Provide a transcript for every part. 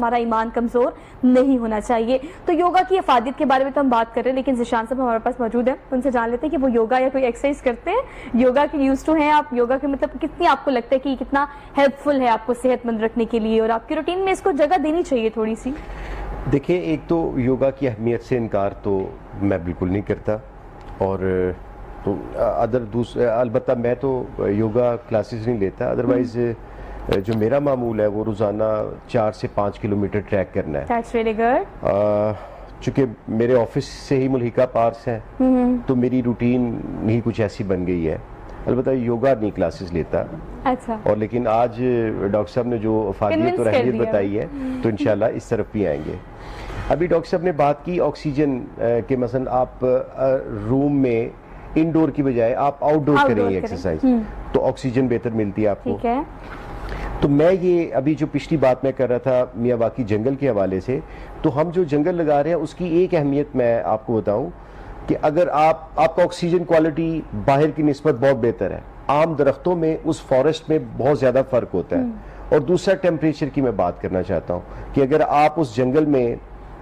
हमारा ईमान कमजोर नहीं होना चाहिए। तो योगा की अफादियत के बारे में तो हम बात कर रहे हैं, लेकिन ज़िशान साहब हमारे पास मौजूद है, उनसे जान लेते हैं कि वो योगा या कोई एक्सरसाइज करते हैं, योगा के यूज टू हैं आप, योगा के मतलब कितनी आपको लगता है कि कितना हेल्पफुल है आपको सेहतमंद रखने के लिए, और आपकी रूटीन में इसको जगह देनी चाहिए थोड़ी सी। देखिए, एक तो योगा की अहमियत से इनकार तो मैं बिल्कुल नहीं करता, और अलबत्ता मैं तो योगा क्लासेस नहीं लेता, अदरवाइज जो मेरा मामूल है वो रोज़ाना 4 से 5 किलोमीटर ट्रैक करना है। That's really good. चूँकि मेरे ऑफिस से ही मुल्हिका पार्स हैं, तो मेरी रूटीन ही कुछ ऐसी बन गई है। अलबत्ता योगा नहीं क्लासेस लेता। अच्छा। और लेकिन आज डॉक्टर साहब ने जो अफादियत और अहमियत बताई है, तो इंशाल्लाह इस तरफ भी आएंगे। अभी डॉक्टर साहब ने बात की ऑक्सीजन के, मसलन आप रूम में इंडोर की बजाय आप आउटडोर करें एक्सरसाइज, तो ऑक्सीजन बेहतर मिलती है आपको। ठीक है। तो मैं ये अभी जो पिछली बात मैं कर रहा था मियावाकी जंगल के हवाले से, तो हम जो जंगल लगा रहे हैं उसकी एक अहमियत मैं आपको बताऊं कि अगर आपका ऑक्सीजन क्वालिटी बाहर की निस्बत बहुत बेहतर है, आम दरख्तों में उस फॉरेस्ट में बहुत ज़्यादा फ़र्क होता है। और दूसरा टेम्परेचर की मैं बात करना चाहता हूँ कि अगर आप उस जंगल में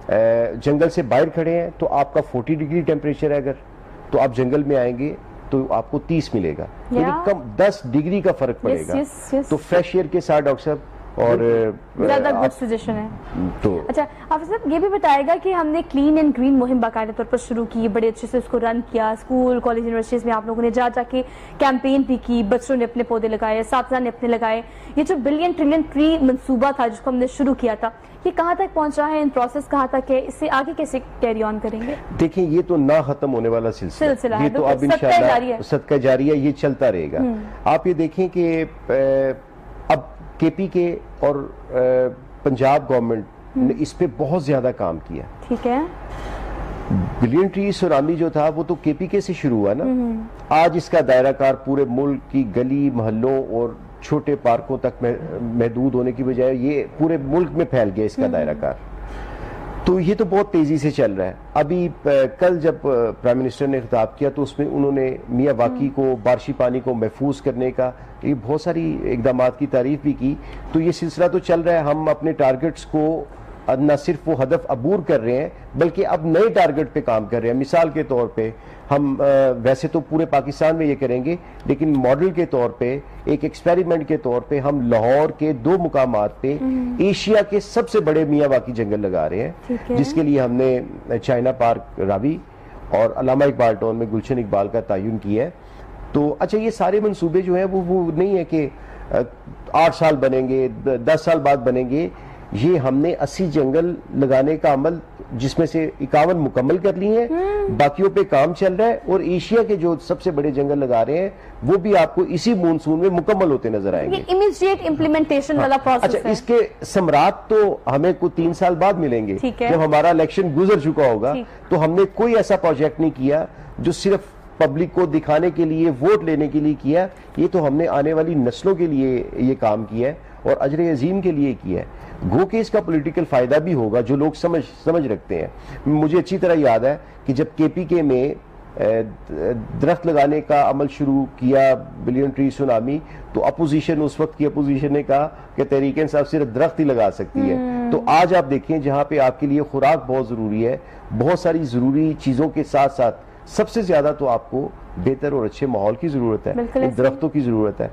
जंगल से बाहर खड़े हैं तो आपका 40 डिग्री टेम्परेचर है, अगर तो आप जंगल में आएंगे तो आपको 30 मिलेगा, यानी कम 10 डिग्री का फर्क पड़ेगा। तो फ्रेश एयर के साथ डॉक्टर साहब, और ज्यादा गुड सजेशन है। तो अच्छा, आप साहब ये भी बताएगा कि हमने क्लीन एंड ग्रीन मुहिम बाकायदा तौर पर शुरू की, बड़े अच्छे से उसको रन किया, स्कूल कॉलेज यूनिवर्सिटीज में आप लोगों ने जा जाके कैंपेन भी की, बच्चों ने अपने पौधे लगाए, साथियों ने अपने लगाए। ये जो बिलियन ट्रिलियन ट्री मंसूबा था जिसको हमने शुरू किया था, ये कहाँ तक पहुंचा है, इन प्रोसेस कहाँ तक है, इससे आगे कैसे कैरी ऑन करेंगे? देखिए, ये तो ना खत्म होने वाला सिलसिला, ये तो अब इंशाल्लाह सदका जारी है, ये चलता रहेगा। आप ये देखें कि अब केपी के और पंजाब गवर्नमेंट ने इस पे बहुत ज्यादा काम किया। ठीक है। बिलियन ट्री सुनामी जो था वो तो केपीके से शुरू हुआ ना। आज इसका दायराकार पूरे मुल्क की गली मोहल्लों और छोटे पार्कों तक महदूद होने की बजाय ये पूरे मुल्क में फैल गया इसका दायराकार। तो ये तो बहुत तेजी से चल रहा है। अभी कल जब प्राइम मिनिस्टर ने खिताब किया तो उसमें उन्होंने मियावाकी को, बारिशी पानी को महफूज करने का ये बहुत सारी इकदाम की तारीफ भी की। तो ये सिलसिला तो चल रहा है। हम अपने टारगेट्स को न सिर्फ वो हदफ अबूर कर रहे हैं, बल्कि अब नए टारगेट पे काम कर रहे हैं। मिसाल के तौर पे हम वैसे तो पूरे पाकिस्तान में ये करेंगे, लेकिन मॉडल के तौर पे, एक एक्सपेरिमेंट के तौर पे हम लाहौर के 2 मुकामात पे एशिया के सबसे बड़े मियावाकी जंगल लगा रहे हैं, जिसके लिए हमने चाइना पार्क रावी और अल्लामा इकबाल टाउन में गुलशन इकबाल का तयन किया है। तो अच्छा, ये सारे मंसूबे जो हैं वो नहीं है कि 8 साल बनेंगे, 10 साल बाद बनेंगे। ये हमने 80 जंगल लगाने का अमल, जिसमें से 51 मुकम्मल कर लिए हैं, बाकियों पे काम चल रहा है। और एशिया के जो सबसे बड़े जंगल लगा रहे हैं वो भी आपको इसी मानसून में मुकम्मल होते नजर आएंगे। इमीडिएट इम्प्लीमेंटेशन वाला प्रोसेस अच्छा, इसके समरात तो हमें कुछ 3 साल बाद मिलेंगे, जब हमारा इलेक्शन गुजर चुका होगा। तो हमने कोई ऐसा प्रोजेक्ट नहीं किया जो सिर्फ पब्लिक को दिखाने के लिए, वोट लेने के लिए किया। ये तो हमने आने वाली नस्लों के लिए ये काम किया है और अजर अजीम के लिए किया है। गो के इसका पॉलिटिकल फायदा भी होगा जो लोग समझ रखते हैं। मुझे अच्छी तरह याद है कि जब केपीके में दरख्त लगाने का अमल शुरू किया, बिलियन ट्री सुनामी, तो अपोजिशन, उस वक्त की अपोजिशन ने कहा कि तहरीक इंसाफ सिर्फ दरख्त ही लगा सकती है। तो आज आप देखें, जहां पे आपके लिए खुराक बहुत जरूरी है, बहुत सारी जरूरी चीजों के साथ साथ सबसे ज्यादा तो आपको बेहतर और अच्छे माहौल की जरूरत है, दरख्तों की जरूरत है।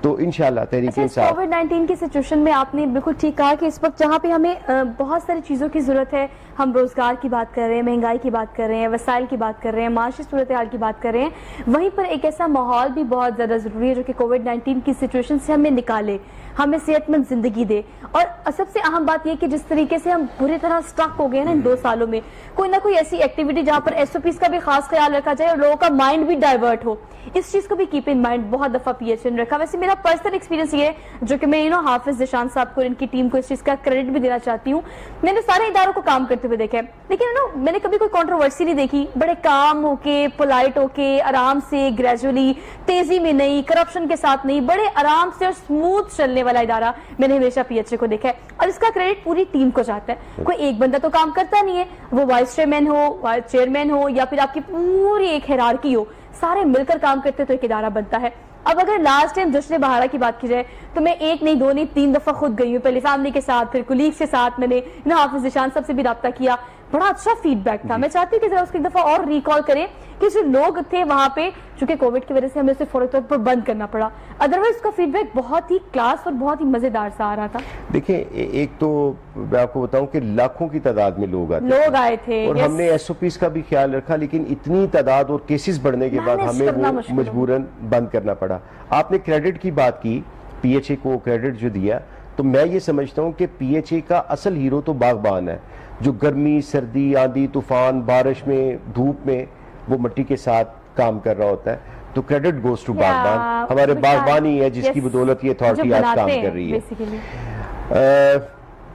तो इंशाल्लाह तहरीक इंसाफ। कोविड-19 की सिचुएशन में आपने बिल्कुल ठीक कहा कि इस वक्त जहाँ पे हमें बहुत सारी चीज़ों की ज़रूरत है, हम रोज़गार की बात कर रहे हैं, महंगाई की बात कर रहे हैं, वसाइल की बात कर रहे हैं, माशी सूरत हाल की बात कर रहे हैं, वहीं पर एक ऐसा माहौल भी बहुत ज़्यादा ज़रूरी है जो कि कोविड-19 की सिचुएशन से हमें निकाले, हमें सेहतमंद जिंदगी दे। और सबसे अहम बात यह कि जिस तरीके से हम बुरी तरह स्टक हो गए ना इन 2 सालों में, कोई ना कोई ऐसी एक्टिविटी जहाँ पर SOPs का भी खास ख्याल रखा जाए और लोगों का माइंड भी डाइवर्ट हो, इस चीज को भी कीप इन माइंड। बहुत दफा PHN रखा। वैसे मेरा पर्सनल एक्सपीरियंस ये है, जो कि मैं हाफिज ज़िशान साहब को और इनकी टीम को इस चीज का क्रेडिट भी देना चाहती हूँ। मैंने सारे इदारों को काम करते हुए देखा है, लेकिन मैंने कभी कोई कंट्रोवर्सी नहीं देखी। बड़े काम होके, पोलाइट होके, आराम से, ग्रेजुअली, तेजी में नहीं, करप्शन के साथ नहीं, बड़े आराम से और स्मूथ चलने वाला इदारा मैंने हमेशा PHA को देखा है। और इसका क्रेडिट पूरी टीम को जाता है। कोई एक बंदा तो काम करता नहीं है, वो वाइस चेयरमैन हो, चेयरमैन हो, या फिर आपकी पूरी एक हायरार्की हो, सारे मिलकर काम करते तो एक इदारा बनता है। अब अगर लास्ट टाइम जश्न बहारा की बात की जाए तो मैं 1 नहीं 2 नहीं 3 दफा खुद गई हूँ, पहले फैमिली के साथ, फिर कुलीग्स के साथ, मैंने हाफिज ज़ीशान सबसे भी रब्ता किया, बड़ा अच्छा फीडबैक था। मैं चाहती हूँ कि जरा उसको एक दफा और रिकॉल करें कि जो लोग थे वहां पे, चूंकि कोविड की वजह से हमें उसे फौरी तौर पर बंद करना पड़ा, अदरवाइज उसका फीडबैक बहुत ही क्लास और बहुत ही मजेदार सा आ रहा था। देखिए, एक तो मैं आपको बताऊं कि लाखों की तादाद में लोग आए थे और हमने SOPs का भी ख्याल रखा, लेकिन इतनी तादाद और केसेस बढ़ने के बाद हमें वो मजबूरन बंद करना पड़ा। आपने क्रेडिट की बात की, PHA को क्रेडिट जो दिया, तो मैं ये समझता हूँ कि PHA का असल हीरो तो बागबान है, जो गर्मी, सर्दी, आंधी, तूफान, बारिश में, धूप में वो मिट्टी के साथ काम कर रहा होता है। तो क्रेडिट गोज टू बागबान। हमारे बागबान ही है जिसकी बदौलत ये अथॉरिटी आज काम कर रही है।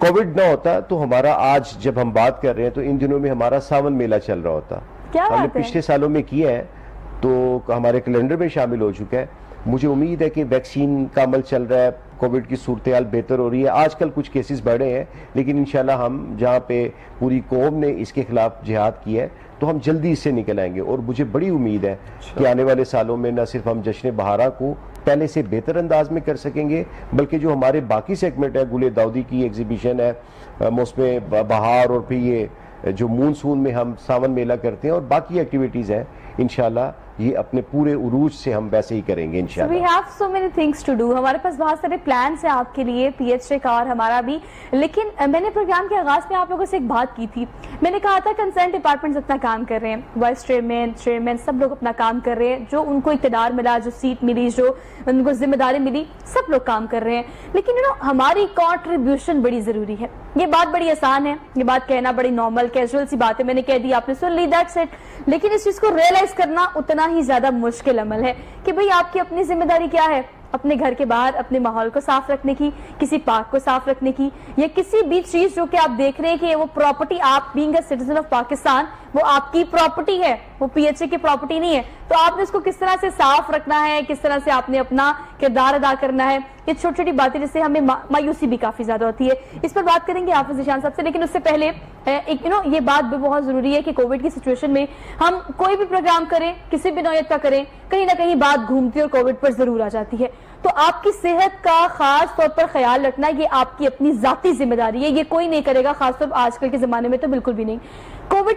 कोविड ना होता तो हमारा आज जब हम बात कर रहे हैं तो इन दिनों में हमारा सावन मेला चल रहा होता। हमने पिछले सालों में किया है तो हमारे कैलेंडर में शामिल हो चुका है। मुझे उम्मीद है कि वैक्सीन का अमल चल रहा है, कोविड की सूरत हाल बेहतर हो रही है। आजकल कुछ केसेस बढ़े हैं, लेकिन इंशाल्लाह हम जहाँ पे पूरी कौम ने इसके खिलाफ जिहाद की है तो हम जल्दी इससे निकल आएंगे। और मुझे बड़ी उम्मीद है कि आने वाले सालों में न सिर्फ हम जश्न बहारा को पहले से बेहतर अंदाज में कर सकेंगे, बल्कि जो हमारे बाकी सेगमेंट है, गुले दाऊदी की एग्जीबिशन है, मौसम बहार, और फिर ये जो मानसून में हम सावन मेला करते हैं और बाकी एक्टिविटीज़ हैं, इंशाल्लाह ये अपने पूरे उरूज से हम वैसे ही करेंगे इंशाल्लाह। We have so many things to do। हमारे पास बहुत सारे प्लान्स हैं आपके लिए, PHA का और हमारा भी। लेकिन मैंने प्रोग्राम के आगाज में आप लोगों से एक बात की थी, मैंने कहा था कंसर्न डिपार्टमेंट्स अपना काम कर रहे हैं, वाइस चेयरमैन सब लोग अपना काम कर रहे हैं, जो उनको इक़्तिदार मिला, जो सीट मिली, जो उनको जिम्मेदारी मिली, सब लोग काम कर रहे हैं। लेकिन हमारी कॉन्ट्रीब्यूशन बड़ी जरूरी है। ये बात बड़ी आसान है, ये बात कहना बड़ी नॉर्मल कैजुअल सी बात है, मैंने कह दी, आपने सुन ली, दैट्स इट। लेकिन इस चीज को रियलाइज करना उतना ही ज्यादा मुश्किल अमल है कि भाई आपकी अपनी जिम्मेदारी क्या है, अपने घर के बाहर अपने माहौल को साफ रखने की, किसी पार्क को साफ रखने की, या किसी भी चीज जो कि आप देख रहे हैं कि वो प्रॉपर्टी, आप being a citizen of Pakistan, वो आपकी प्रॉपर्टी है, वो PHA की प्रॉपर्टी नहीं है, तो आपने उसको किस तरह से साफ रखना है, किस तरह से आपने अपना किरदार अदा करना है। ये छोटी छोटी बातें जिससे हमें मायूसी भी काफी ज्यादा होती है। इस पर बात करेंगे हाफिज ज़ीशान साहब से, लेकिन उससे पहले एक ये बात भी बहुत जरूरी है कि कोविड की सिचुएशन में हम कोई भी प्रोग्राम करें, किसी भी नौयत का करें, कहीं ना कहीं बात घूमती और कोविड पर जरूर आ जाती है। तो आपकी सेहत का खास तौर पर ख्याल रखना ये आपकी अपनी जाती जिम्मेदारी है, ये कोई नहीं करेगा, खासतौर आजकल के जमाने में तो बिल्कुल भी नहीं। कोविड